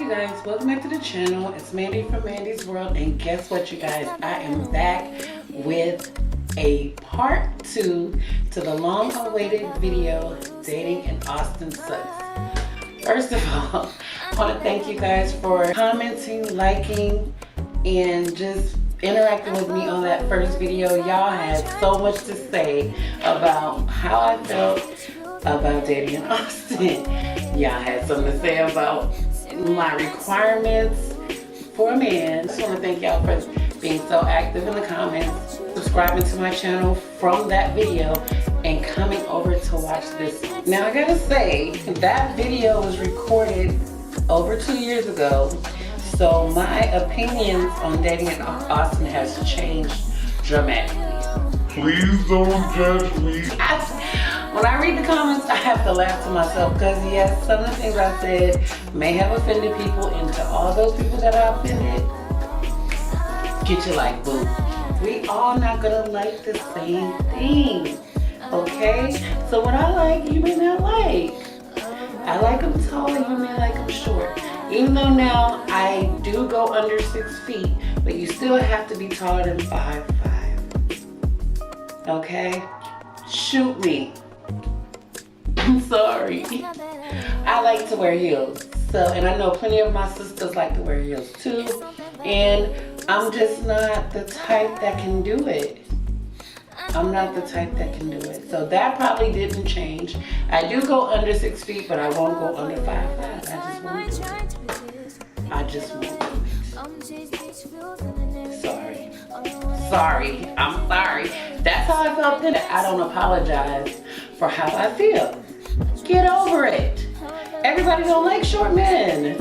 you guys, welcome back to the channel. It's Mandy from Mandy's World, and guess what, you guys, I am back with a part 2 to the long awaited video, Dating in Austin Sucks. First of all, I want to thank you guys for commenting, liking, and just interacting with me on that first video. Y'all had so much to say about how I felt about dating in Austin. Y'all had something to say about my requirements for a man. I just want to thank y'all for being so active in the comments, subscribing to my channel from that video, and coming over to watch this. Now I gotta say, that video was recorded over 2 years ago, so my opinions on dating in Austin has changed dramatically. Please don't judge me. When I read the comments, I have to laugh to myself because yes, some of the things I said may have offended people, and to all those people that I offended, get you like, boo. We all not gonna like the same thing, okay? So what I like, you may not like. I like them tall, you may like them short. Even though now I do go under 6 feet, but you still have to be taller than 5'5". Okay? Shoot me. I'm sorry. I like to wear heels. And I know plenty of my sisters like to wear heels too. And I'm just not the type that can do it. I'm not the type that can do it. So that probably didn't change. I do go under 6 feet, but I won't go under 5'5". I just won't do it. Sorry. Sorry. I'm sorry. That's how I felt then. I don't apologize for how I feel. Get over it. Everybody don't like short men.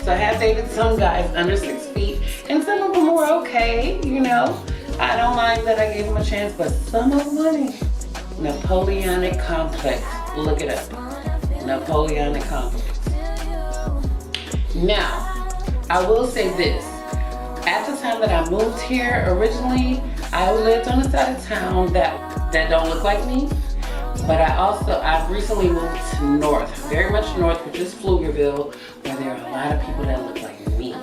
So I have dated some guys under 6 feet, and some of them were okay, you know. I don't mind that I gave them a chance, but some of them, Napoleonic complex. Look it up. Napoleonic complex. Now, I will say this. At the time that I moved here, originally, I lived on a side of town that don't look like me. But I've recently moved to north, very much north, which is Pflugerville, where there are a lot of people that look like me.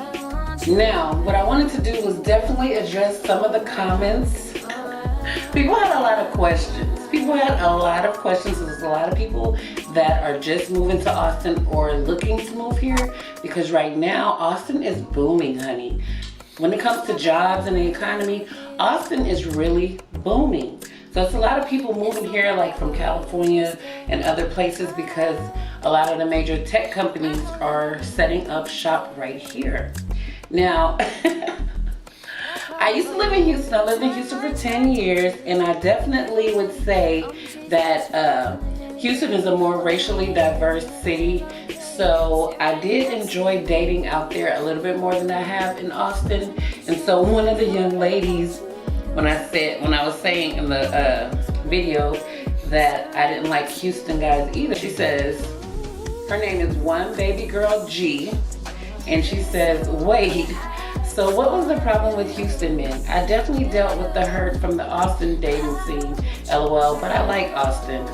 Now, what I wanted to do was definitely address some of the comments. People had a lot of questions. There's a lot of people that are just moving to Austin or looking to move here, because right now, Austin is booming, honey. When it comes to jobs and the economy, Austin is really booming. So it's a lot of people moving here, like from California and other places, because a lot of the major tech companies are setting up shop right here. Now, I used to live in Houston. I lived in Houston for 10 years, and I definitely would say that Houston is a more racially diverse city. So I did enjoy dating out there a little bit more than I have in Austin. And so one of the young ladies, when I was saying in the video that I didn't like Houston guys either, she says, her name is One Baby Girl G, and she says, wait, so what was the problem with Houston men? I definitely dealt with the hurt from the Austin dating scene, LOL, but I like Austin.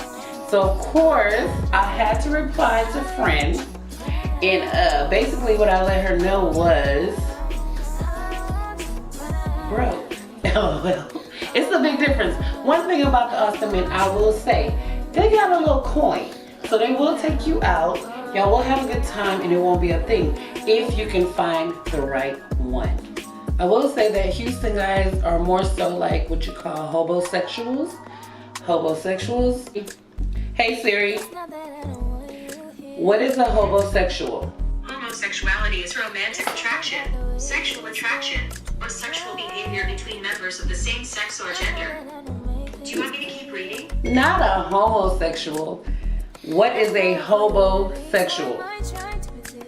So of course, I had to reply to friend, and basically what I let her know was, bro, LOL. It's a big difference. One thing about the Austin men, I will say, they got a little coin. So they will take you out. Y'all will have a good time, and it won't be a thing if you can find the right one. I will say that Houston guys are more so like what you call homosexuals. Homosexuals. Hey Siri, what is a homosexual? Homosexuality is romantic attraction, sexual attraction, or sexual behavior between members of the same sex or gender. Do you want me to keep reading? Not a homosexual. What is a hobosexual?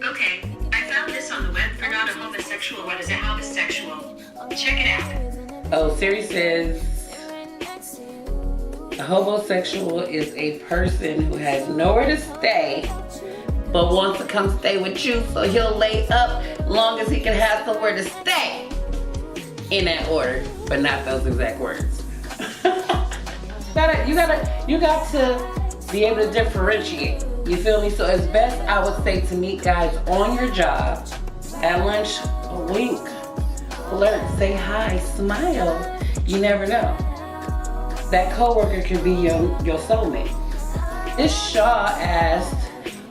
Okay, I found this on the web for not a homosexual. What is a homosexual? Check it out. Oh, Siri says a homosexual is a person who has nowhere to stay but wants to come stay with you, so he'll lay up long as he can have somewhere to stay. In that order, but not those exact words. You got to be able to differentiate. You feel me? So it's best, I would say, to meet guys on your job, at lunch, a wink, flirt, say hi, smile. You never know. That coworker could be your soulmate. This Shaw asked,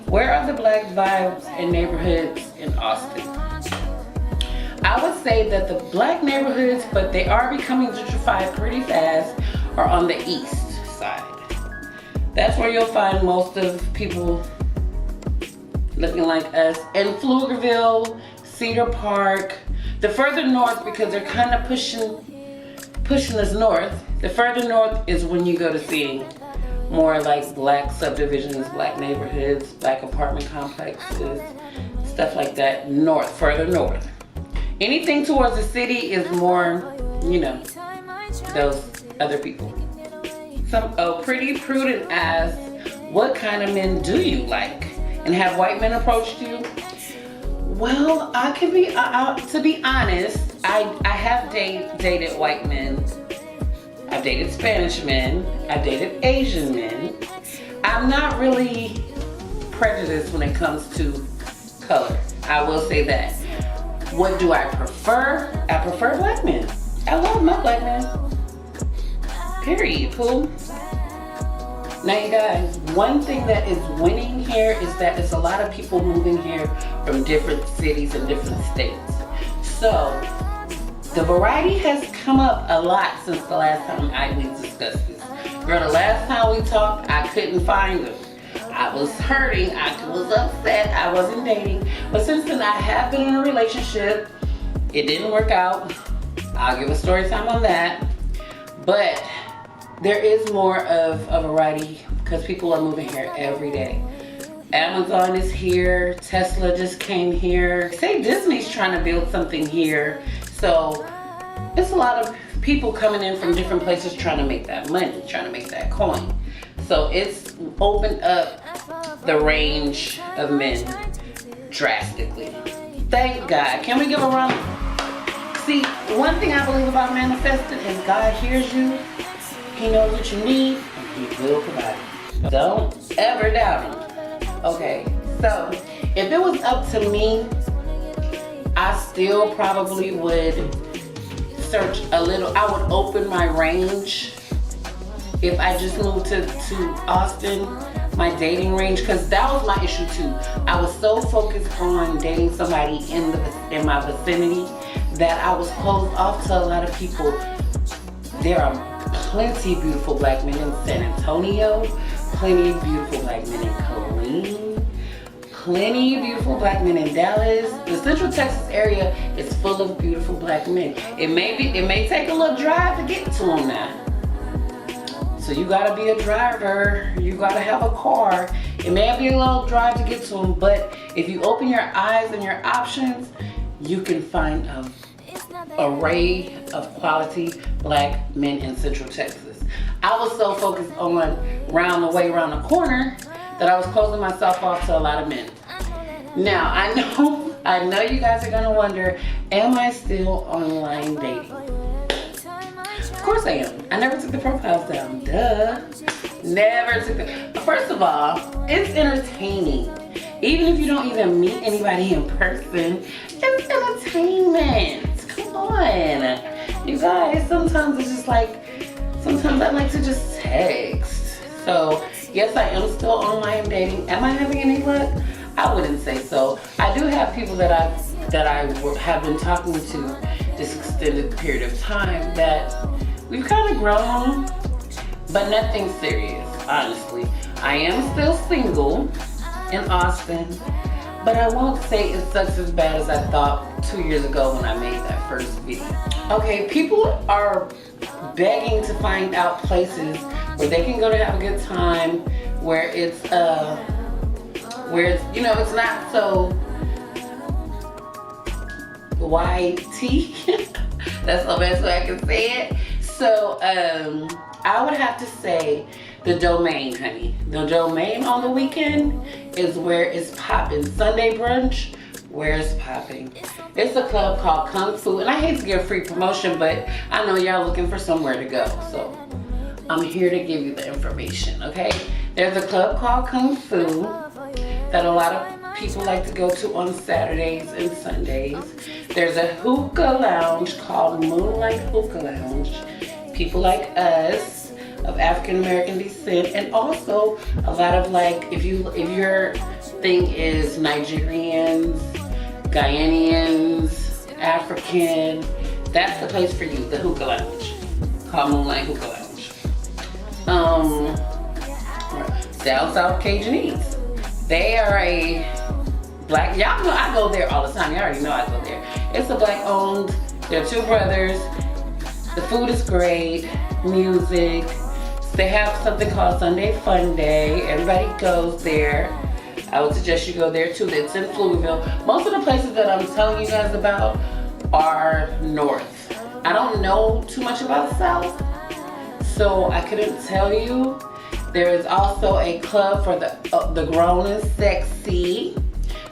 where are the black vibes and neighborhoods in Austin? I would say that the black neighborhoods, but they are becoming gentrified pretty fast, are on the east side. That's where you'll find most of people looking like us. In Pflugerville, Cedar Park, the further north, because they're kind of pushing us north. The further north is when you go to seeing more like black subdivisions, black neighborhoods, black apartment complexes, stuff like that. North, further north. Anything towards the city is more, you know, those other people. Pretty Prudent asks, what kind of men do you like? And have white men approached you? Well, I can be, to be honest, I have dated white men. I've dated Spanish men. I've dated Asian men. I'm not really prejudiced when it comes to color. I will say that. What do I prefer? I prefer black men. I love my black men. Period, poo. Now you guys, one thing that is winning here is that there's a lot of people moving here from different cities and different states. So the variety has come up a lot since the last time we discussed this. Girl, the last time we talked, I couldn't find them. I was hurting, I was upset, I wasn't dating. But since then, I have been in a relationship. It didn't work out. I'll give a story time on that. But there is more of a variety because people are moving here every day. Amazon is here, Tesla just came here. Say Disney's trying to build something here. So it's a lot of people coming in from different places trying to make that money, trying to make that coin. So it's opened up the range of men drastically. Thank God. Can we give a round? See, one thing I believe about manifesting is God hears you, He knows what you need, and He will provide it. Don't ever doubt Him. Okay, so if it was up to me, I still probably would search a little. I would open my range if I just moved to Austin, my dating range, because that was my issue too. I was so focused on dating somebody in my vicinity that I was closed off to a lot of people. There are plenty of beautiful black men in San Antonio, plenty of beautiful black men in Killeen, plenty of beautiful black men in Dallas. The Central Texas area is full of beautiful black men. It may take a little drive to get to them now. So you gotta be a driver, you gotta have a car. It may be a little drive to get to them, but if you open your eyes and your options, you can find an array of quality black men in Central Texas. I was so focused on round the way, around the corner, that I was closing myself off to a lot of men. Now, I know you guys are gonna wonder, am I still online dating? Of course I am. I never took the profiles down. Duh. Never took the... First of all, it's entertaining. Even if you don't even meet anybody in person, it's entertainment. Come on. You guys, sometimes it's just like, sometimes I like to just text. So, yes, I am still online dating. Am I having any luck? I wouldn't say so. I do have people that I have been talking to this extended period of time that we've kind of grown, but nothing serious, honestly. I am still single in Austin, but I won't say it sucks as bad as I thought 2 years ago when I made that first video. Okay, people are begging to find out places where they can go to have a good time, where it's you know, it's not so YT. That's the best way I can say it. So I would have to say the Domain, honey. The Domain on the weekend is where it's popping. Sunday brunch, where it's popping. It's a club called Kung Fu, and I hate to give free promotion, but I know y'all looking for somewhere to go, so I'm here to give you the information, okay? There's a club called Kung Fu that a lot of people like to go to on Saturdays and Sundays. There's a hookah lounge called Moonlight Hookah Lounge. People like us of African American descent, and also a lot of like if your thing is Nigerians, Ghanaians, African, that's the place for you, the hookah lounge called Moonlight Hookah Lounge. Down South Cajunese. They are a black, y'all know I go there all the time. You already know I go there. It's a black owned, they're two brothers. The food is great, music. They have something called Sunday Fun Day. Everybody goes there. I would suggest you go there too. It's in Pflugerville. Most of the places that I'm telling you guys about are north. I don't know too much about the south, so I couldn't tell you. There is also a club for the grown and sexy.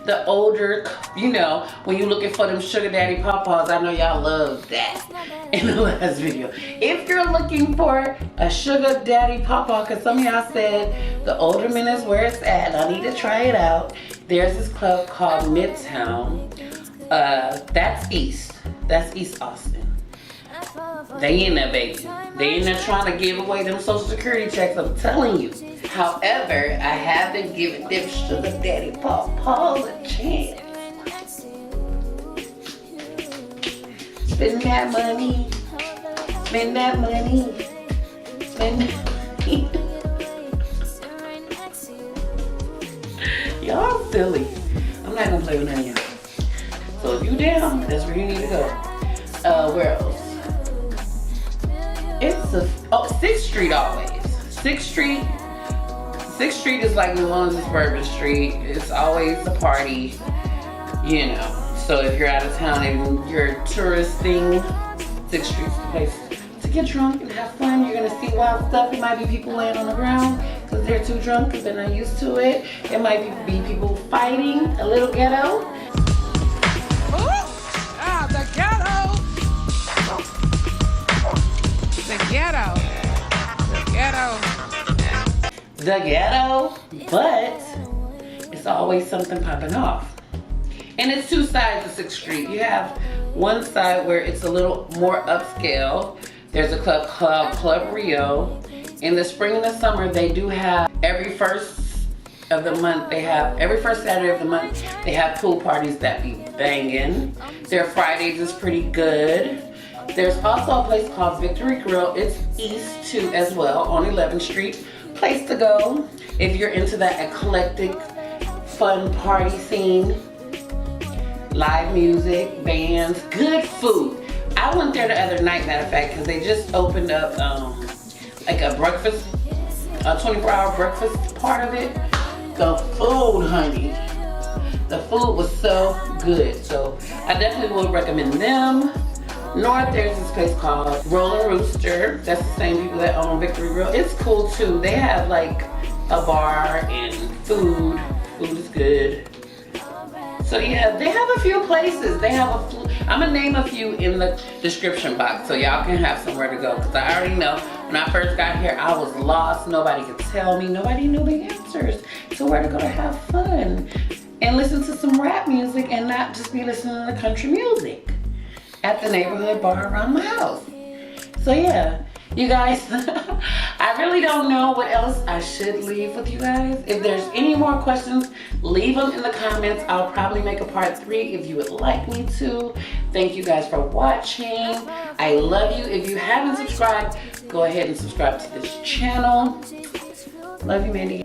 The older, you know, when you're looking for them sugar daddy pawpaws, I know y'all love that in the last video. If you're looking for a sugar daddy pawpaw, because some of y'all said the older men is where it's at, I need to try it out. There's this club called Midtown. That's East Austin. They in there, baby. They in there trying to give away them Social Security checks, I'm telling you. However, I haven't given them sugar daddy pawpaws a chance. Spend that money. Spend that money. Spend that money. Y'all silly. I'm not gonna play with none of y'all. So if you down, that's where you need to go. Where else? It's 6th Street always. 6th Street is like New Orleans' Bourbon Street. It's always a party, you know. So if you're out of town and you're touristing, 6th Street's the place to get drunk and have fun. You're gonna see wild stuff. It might be people laying on the ground because they're too drunk because they're not used to it. It might be people fighting, a little ghetto. The ghetto. The ghetto. The ghetto. The ghetto, but it's always something popping off. And it's two sides of 6th Street. You have one side where it's a little more upscale. There's a club called Club Rio. In the spring and the summer, they do have every first of the month, every first Saturday of the month, they have pool parties that be banging. Their Fridays is pretty good. There's also a place called Victory Grill. It's east too as well on 11th Street. Place to go if you're into that eclectic, fun party scene. Live music, bands, good food. I went there the other night, matter of fact, because they just opened up like a breakfast, a 24-hour breakfast part of it. The food, honey. The food was so good. So I definitely would recommend them. North, there's this place called Roller Rooster. That's the same people that own Victory Grill. It's cool too. They have like a bar and food. Food is good. So yeah, they have a few places. They have I'm gonna name a few in the description box so y'all can have somewhere to go. Cause I already know when I first got here, I was lost. Nobody could tell me. Nobody knew the answers to where to go to have fun and listen to some rap music and not just be listening to country music at the neighborhood bar around my house. So yeah, you guys, I really don't know what else I should leave with you guys. If there's any more questions, leave them in the comments. I'll probably make a part 3 if you would like me to. Thank you guys for watching. I love you. If you haven't subscribed, go ahead and subscribe to this channel. Love you, Mandy.